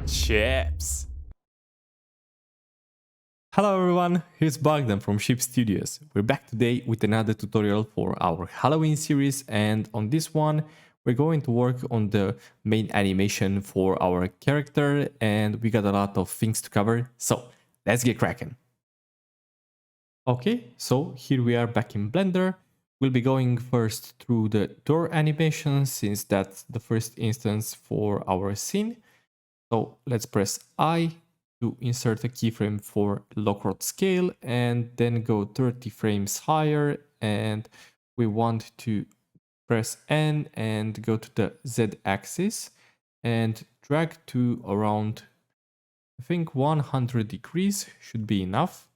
Chips. Hello everyone, here's Bogdan from Ship Studios. We're back today with another tutorial for our Halloween series, and on this one we're going to work on the main animation for our character, and we got a lot of things to cover, so let's get cracking. Okay, so here we are back in Blender. We'll be going first through the door animation since that's the first instance for our scene. So let's press I to insert a keyframe for lock-rod scale and then go 30 frames higher, and we want to press N and go to the Z axis and drag to around, I think 100 degrees should be enough.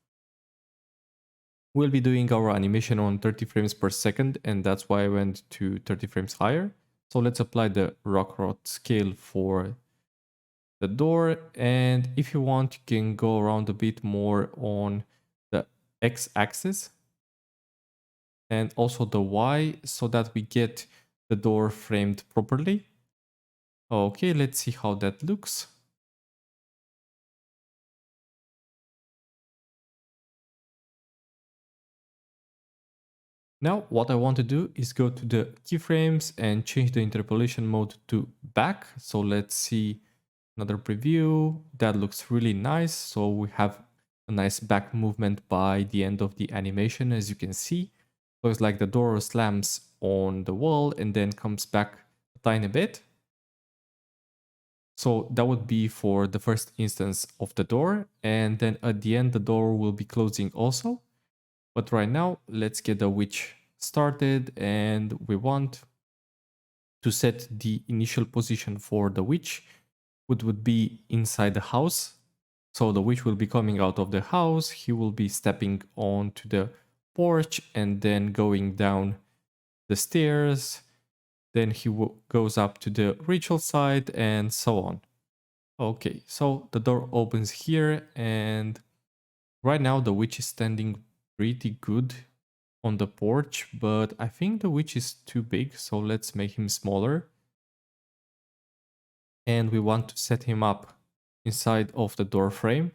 We'll be doing our animation on 30 frames per second, and that's why I went to 30 frames higher. So let's apply the lock-rod scale for the door, and if you want you can go around a bit more on the x-axis and also the y so that we get the door framed properly. Okay, let's see how that looks. Now what I want to do is go to the keyframes and change the interpolation mode to back. So let's see another preview. That looks really nice. So we have a nice back movement by the end of the animation, as you can see. So it's like the door slams on the wall and then comes back a tiny bit. So that would be for the first instance of the door. And then at the end, the door will be closing also. But right now, let's get the witch started, and we want to set the initial position for the witch, which would be inside the house. So the witch will be coming out of the house, he will be stepping onto the porch and then going down the stairs. Then he goes up to the ritual site and so on. Okay, so the door opens here, and right now the witch is standing pretty good on the porch, but I think the witch is too big, so let's make him smaller. And we want to set him up inside of the door frame.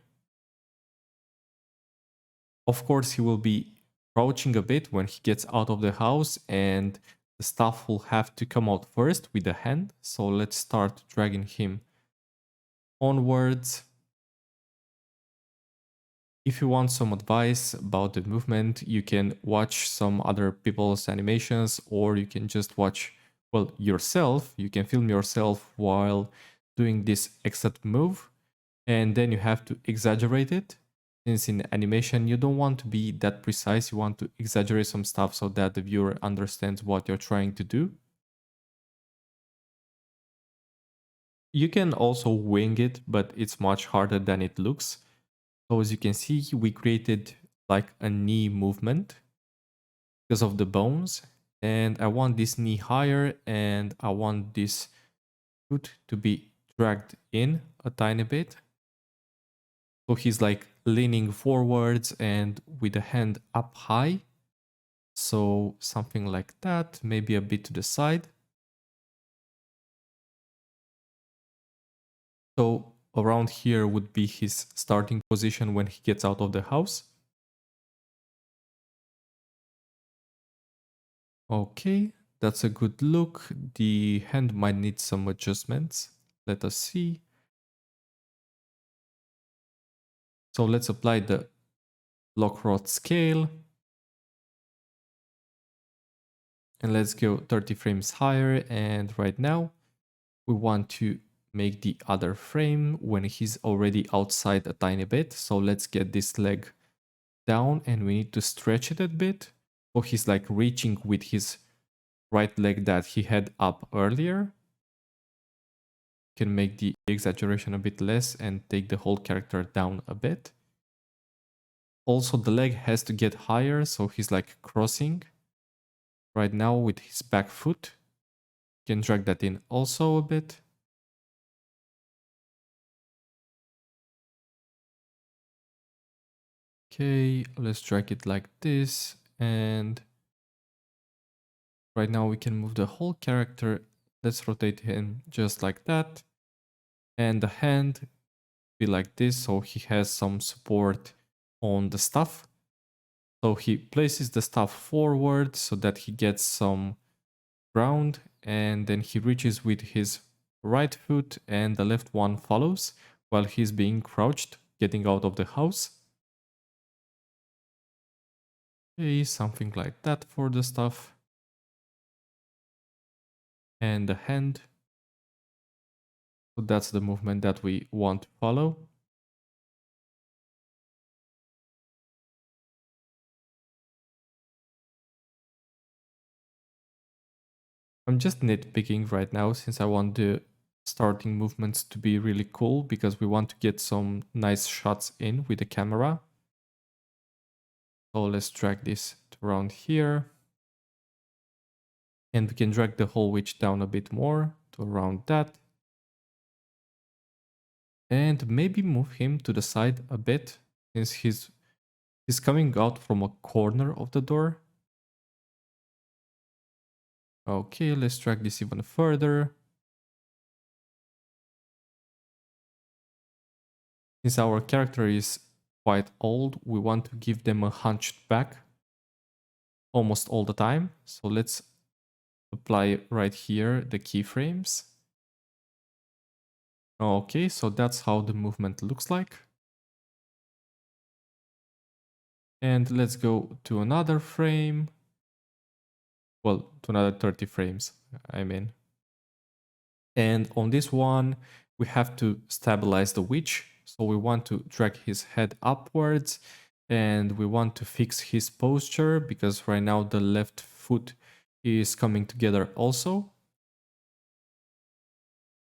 Of course, he will be crouching a bit when he gets out of the house, and the stuff will have to come out first with the hand. So let's start dragging him onwards. If you want some advice about the movement, you can watch some other people's animations, or you can just watch, well, yourself. You can film yourself while doing this exact move, and then you have to exaggerate it. Since in animation you don't want to be that precise, you want to exaggerate some stuff so that the viewer understands what you're trying to do. You can also wing it, but it's much harder than it looks. So as you can see, we created like a knee movement because of the bones. And I want this knee higher, and I want this foot to be dragged in a tiny bit. So he's like leaning forwards and with the hand up high. So something like that, maybe a bit to the side. So around here would be his starting position when he gets out of the house. Okay, that's a good look. The hand might need some adjustments. Let us see. So let's apply the lock rod scale. And let's go 30 frames higher. And right now we want to make the other frame when he's already outside a tiny bit. So let's get this leg down and we need to stretch it a bit. So he's like reaching with his right leg that he had up earlier. Can make the exaggeration a bit less and take the whole character down a bit. Also the leg has to get higher, so he's like crossing right now with his back foot. Can drag that in also a bit. Okay, let's drag it like this, and right now we can move the whole character Let's rotate him just like that. And the hand be like this, so he has some support on the stuff. So he places the stuff forward so that he gets some ground, and then he reaches with his right foot and the left one follows while he's being crouched, getting out of the house. Okay, something like that for the stuff. And the hand. So that's the movement that we want to follow. I'm just nitpicking right now since I want the starting movements to be really cool because we want to get some nice shots in with the camera. So let's drag this around here. And we can drag the whole witch down a bit more to around that. And maybe move him to the side a bit since he's coming out from a corner of the door. Okay, let's drag this even further. Since our character is quite old, we want to give them a hunched back almost all the time. So let's apply right here the keyframes. Okay, so that's how the movement looks like. And let's go to another frame. Well, to another 30 frames, I mean. And on this one, we have to stabilize the witch. So we want to drag his head upwards and we want to fix his posture because right now the left foot is coming together also.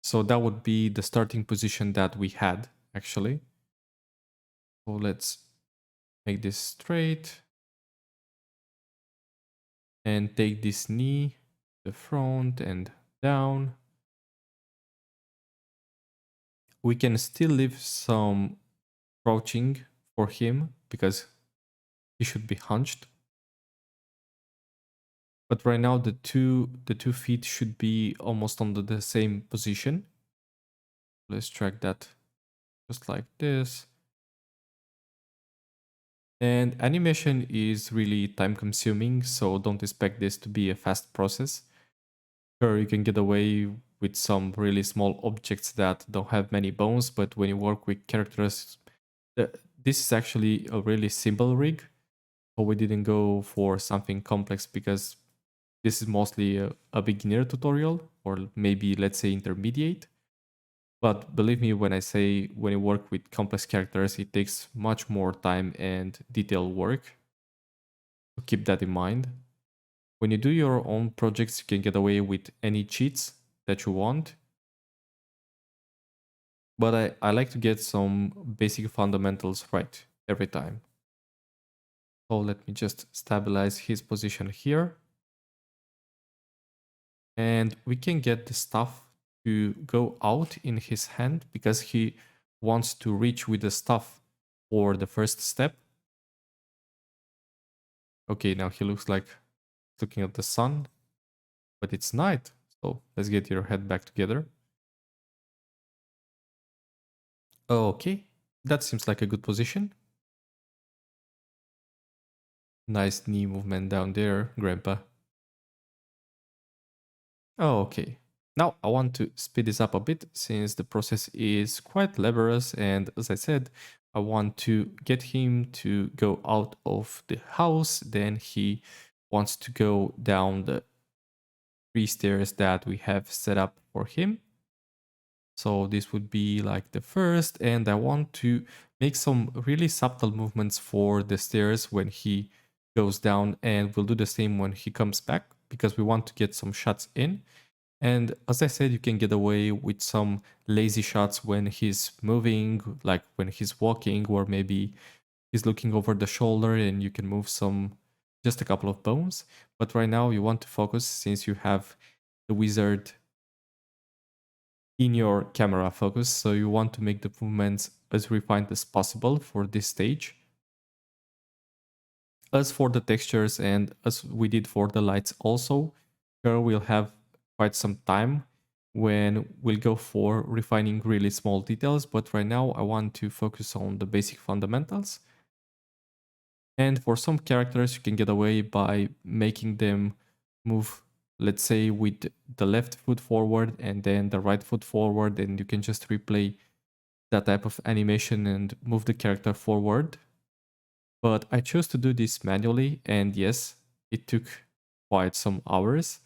So that would be the starting position that we had actually. So let's make this straight and take this knee, the front and down. We can still leave some crouching for him because he should be hunched. But right now the two feet should be almost on the same position. Let's drag that just like this. And animation is really time consuming, so don't expect this to be a fast process. Sure, you can get away with some really small objects that don't have many bones, but when you work with characters, this is actually a really simple rig. So we didn't go for something complex because this is mostly a beginner tutorial, or maybe let's say intermediate. But believe me when I say when you work with complex characters, it takes much more time and detailed work. So keep that in mind. When you do your own projects, you can get away with any cheats that you want. But I like to get some basic fundamentals right every time. So let me just stabilize his position here. And we can get the stuff to go out in his hand because he wants to reach with the stuff for the first step. Okay, now he looks like looking at the sun, but it's night. So let's get your head back together. Okay, that seems like a good position. Nice knee movement down there, Grandpa. Oh, okay. Now I want to speed this up a bit since the process is quite laborious, and as I said, I want to get him to go out of the house. Then he wants to go down the 3 stairs that we have set up for him. So this would be like the first, and I want to make some really subtle movements for the stairs when he goes down, and we'll do the same when he comes back because we want to get some shots in. And as I said, you can get away with some lazy shots when he's moving, like when he's walking, or maybe he's looking over the shoulder and you can move just a couple of bones. But right now you want to focus since you have the wizard in your camera focus. So you want to make the movements as refined as possible for this stage. As for the textures and as we did for the lights also, here we'll have quite some time when we'll go for refining really small details. But right now I want to focus on the basic fundamentals. And for some characters, you can get away by making them move, let's say, with the left foot forward and then the right foot forward, and you can just replay that type of animation and move the character forward. But I chose to do this manually, and yes, it took quite some hours,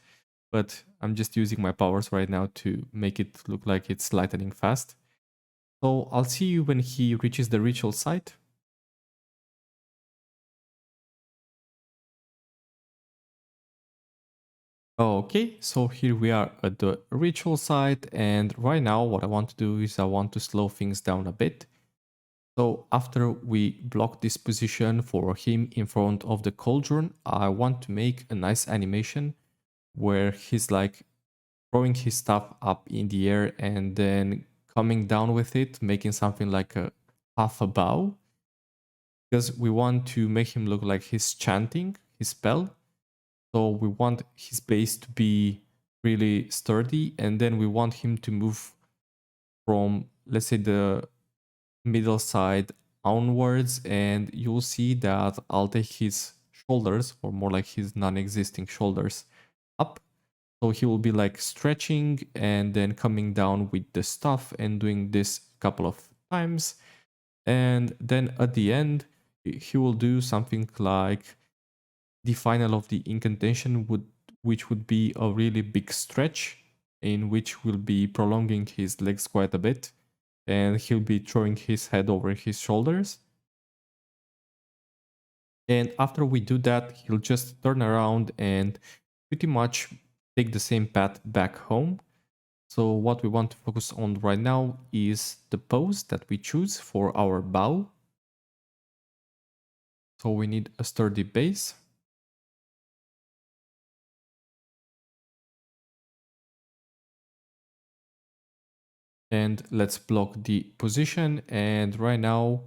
but I'm just using my powers right now to make it look like it's lightning fast. So I'll see you when he reaches the ritual site. Okay, so here we are at the ritual site, and right now what I want to do is I want to slow things down a bit. So after we block this position for him in front of the cauldron, I want to make a nice animation where he's like throwing his stuff up in the air and then coming down with it, making something like a half a bow, because we want to make him look like he's chanting his spell. So we want his base to be really sturdy, and then we want him to move from, let's say, the middle side onwards, and you'll see that I'll take his shoulders, or more like his non-existing shoulders, up. So he will be like stretching and then coming down with the stuff and doing this a couple of times. And then at the end, he will do something like the final of the incantation which would be a really big stretch in which we'll be prolonging his legs quite a bit, and he'll be throwing his head over his shoulders. And after we do that, he'll just turn around and pretty much take the same path back home. So what we want to focus on right now is the pose that we choose for our bow. So we need a sturdy base. And let's block the position. And right now,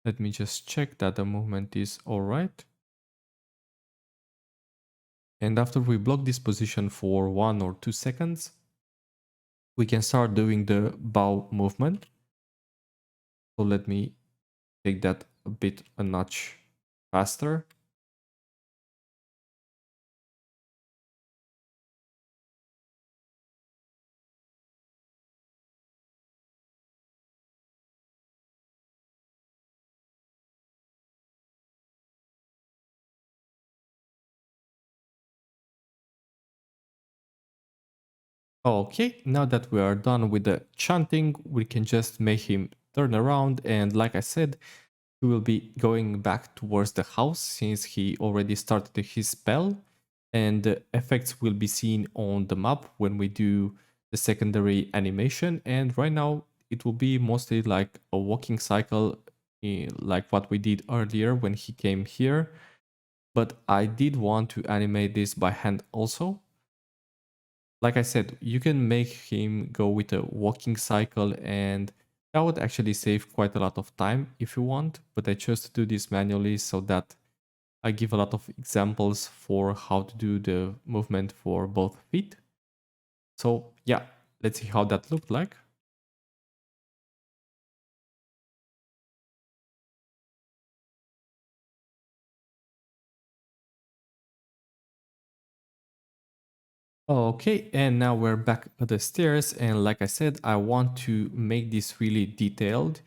let me just check that the movement is all right. And after we block this position for 1 or 2 seconds, we can start doing the bow movement. So let me take that a notch faster. Okay, now that we are done with the chanting, we can just make him turn around, and like I said, he will be going back towards the house since he already started his spell, and the effects will be seen on the map when we do the secondary animation. And right now it will be mostly like a walking cycle, like what we did earlier when he came here, but I did want to animate this by hand also. Like I said, you can make him go with a walking cycle, and that would actually save quite a lot of time if you want, but I chose to do this manually so that I give a lot of examples for how to do the movement for both feet. So yeah, let's see how that looked like. Okay, and now we're back at the stairs, and like I said, I want to make this really detailed,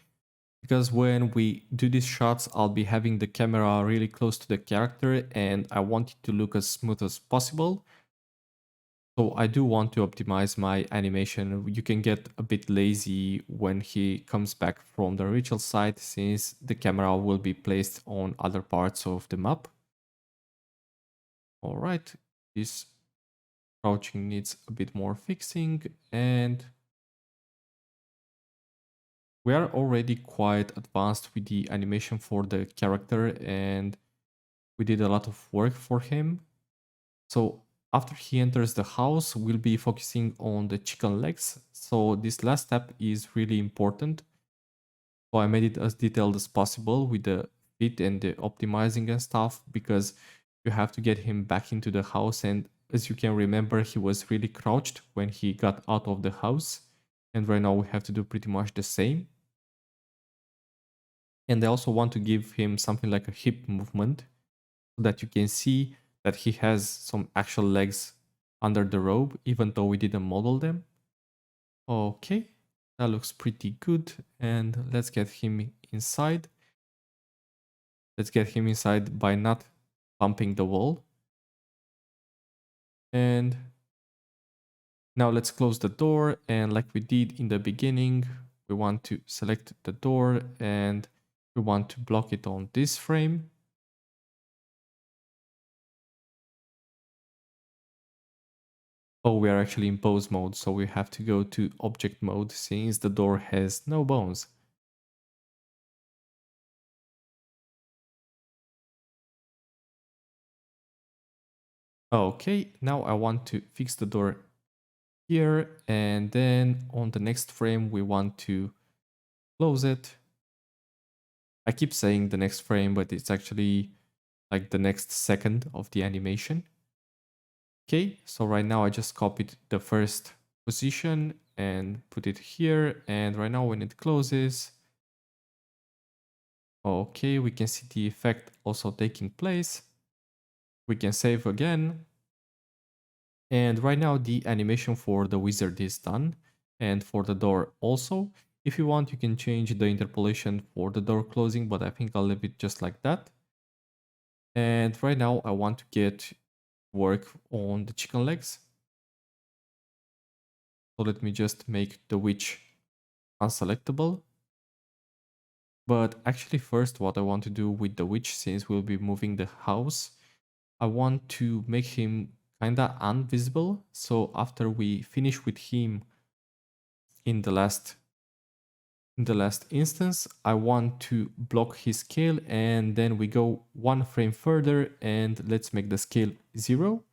because when we do these shots, I'll be having the camera really close to the character and I want it to look as smooth as possible. So I do want to optimize my animation. You can get a bit lazy when he comes back from the ritual site since the camera will be placed on other parts of the map. All right, this crouching needs a bit more fixing, and we are already quite advanced with the animation for the character, and we did a lot of work for him. So after he enters the house, we'll be focusing on the chicken legs. So this last step is really important. So I made it as detailed as possible with the fit and the optimizing and stuff, because you have to get him back into the house, and as you can remember, he was really crouched when he got out of the house. And right now we have to do pretty much the same. And I also want to give him something like a hip movement so that you can see that he has some actual legs under the robe, even though we didn't model them. Okay, that looks pretty good. And let's get him inside. Let's get him inside by not bumping the wall. And now let's close the door, and like we did in the beginning, we want to select the door and we want to block it on this frame. Oh, we are actually in pose mode, so we have to go to object mode since the door has no bones. Okay, now I want to fix the door here, and then on the next frame we want to close it. I keep saying the next frame, but it's actually like the next second of the animation. Okay, so right now I just copied the first position and put it here, and right now when it closes, okay, we can see the effect also taking place. We can save again. And right now the animation for the wizard is done, and for the door also. If you want, you can change the interpolation for the door closing, but I think I'll leave it just like that. And right now I want to get work on the chicken legs. So let me just make the witch unselectable. But actually first what I want to do with the witch, since we'll be moving the house, I want to make him kinda invisible. So after we finish with him in the last instance, I want to block his scale, and then we go one frame further and let's make the scale 0.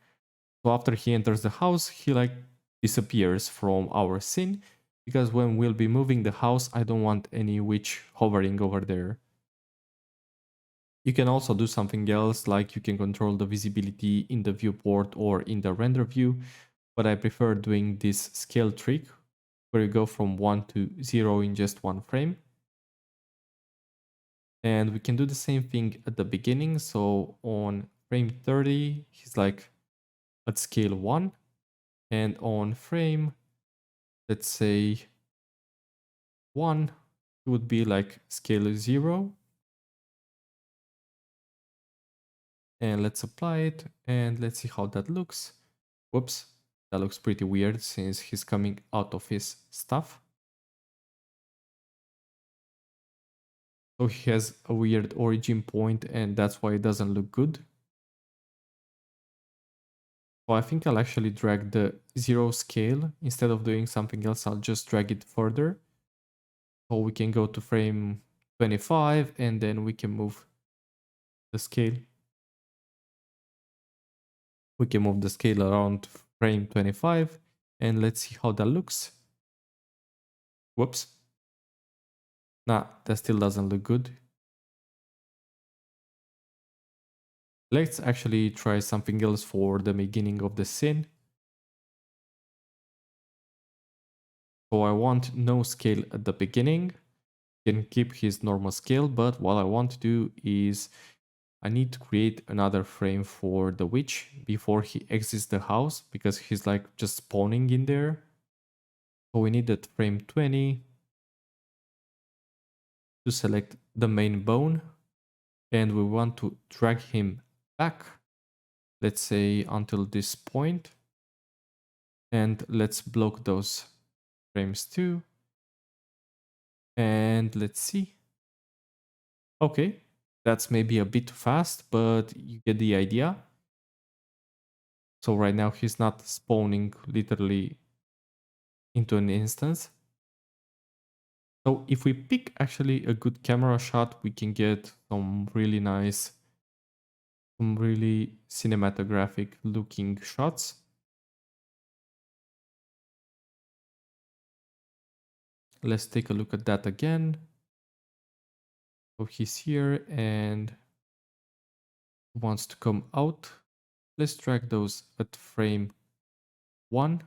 So after he enters the house, he like disappears from our scene, because when we'll be moving the house, I don't want any witch hovering over there. You can also do something else, like you can control the visibility in the viewport or in the render view, but I prefer doing this scale trick where you go from 1 to 0 in just one frame. And we can do the same thing at the beginning. So on frame 30, he's like at scale 1. And on frame, let's say 1, it would be like scale 0. And let's apply it and let's see how that looks. Whoops, that looks pretty weird since he's coming out of his stuff. So he has a weird origin point, and that's why it doesn't look good. So I think I'll actually drag the 0 scale. Instead of doing something else, I'll just drag it further. So we can go to frame 25 and then we can move the scale. We can move the scale around frame 25 and let's see how that looks. Whoops. Nah, that still doesn't look good. Let's actually try something else for the beginning of the scene. So I want no scale at the beginning. Can keep his normal scale, but what I want to do is I need to create another frame for the witch before he exits the house, because he's like just spawning in there. So we need that frame 20 to select the main bone, and we want to drag him back, let's say until this point, and let's block those frames too. And let's see. Okay, that's maybe a bit fast, but you get the idea. So right now he's not spawning literally into an instance. So if we pick actually a good camera shot, we can get some really nice, some really cinematographic looking shots. Let's take a look at that again. So he's here and wants to come out. let's drag those at frame 1.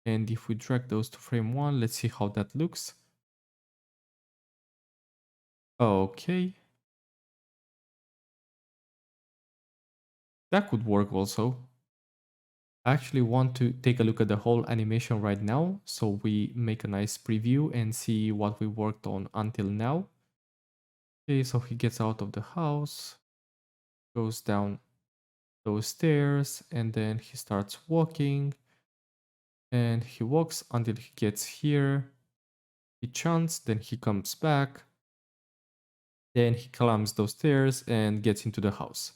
And if we drag those to frame 1, let's see how that looks. Okay. That could work also. I actually want to take a look at the whole animation right now, so we make a nice preview and see what we worked on until now. Okay, so he gets out of the house, goes down those stairs, and then he starts walking. And he walks until he gets here. He chants, then he comes back. Then he climbs those stairs and gets into the house.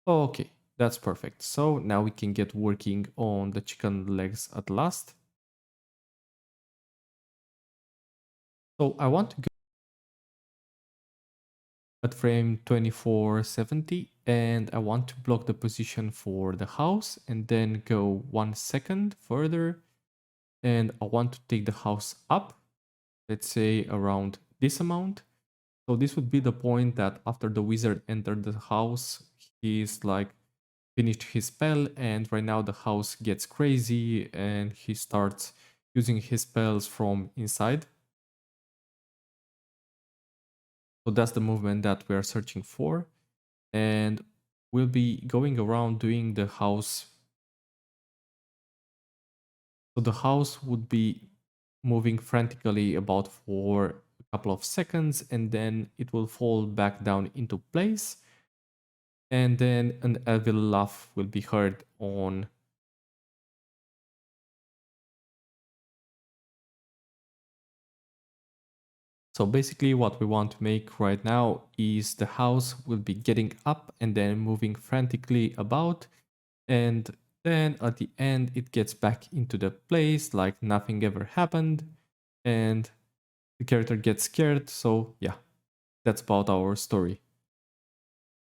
Okay, that's perfect. So now we can get working on the chicken legs at last. So I want to go at frame 2470 and I want to block the position for the house and then go 1 second further. And I want to take the house up, let's say around this amount. So this would be the point that after the wizard entered the house, he's like finished his spell, and right now the house gets crazy and he starts using his spells from inside. So that's the movement that we are searching for. And we'll be going around doing the house. So the house would be moving frantically about for a couple of seconds and then it will fall back down into place. And then an evil laugh will be heard on. So basically what we want to make right now is the house will be getting up and then moving frantically about, and then at the end it gets back into the place like nothing ever happened and the character gets scared. So yeah, that's about our story.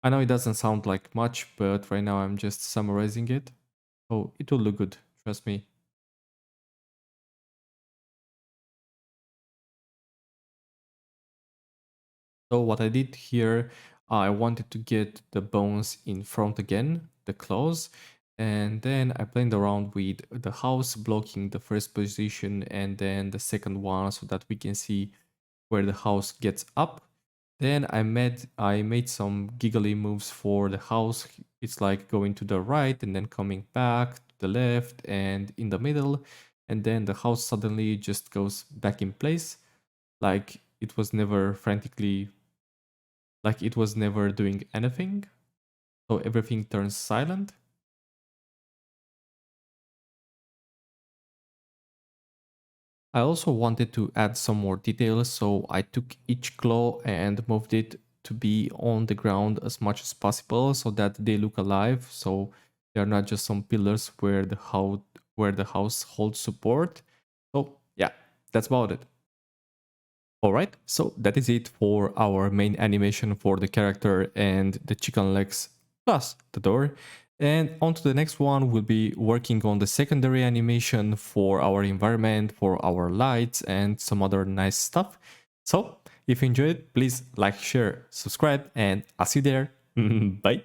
I know it doesn't sound like much, but right now I'm just summarizing it. Oh, it will look good, trust me. So what I did here, I wanted to get the bones in front again, the claws, and then I played around with the house blocking the first position and then the second one so that we can see where the house gets up. Then I made some giggly moves for the house. It's like going to the right and then coming back to the left and in the middle, and then the house suddenly just goes back in place like it was never frantically, like it was never doing anything. So everything turns silent. I also wanted to add some more details, so I took each claw and moved it to be on the ground as much as possible so that they look alive, so they're not just some pillars where the house holds support. So yeah, that's about it. Alright, so that is it for our main animation for the character and the chicken legs plus the door. And on to the next one, we'll be working on the secondary animation for our environment, for our lights and some other nice stuff. So if you enjoyed, please like, share, subscribe, and I'll see you there. Bye.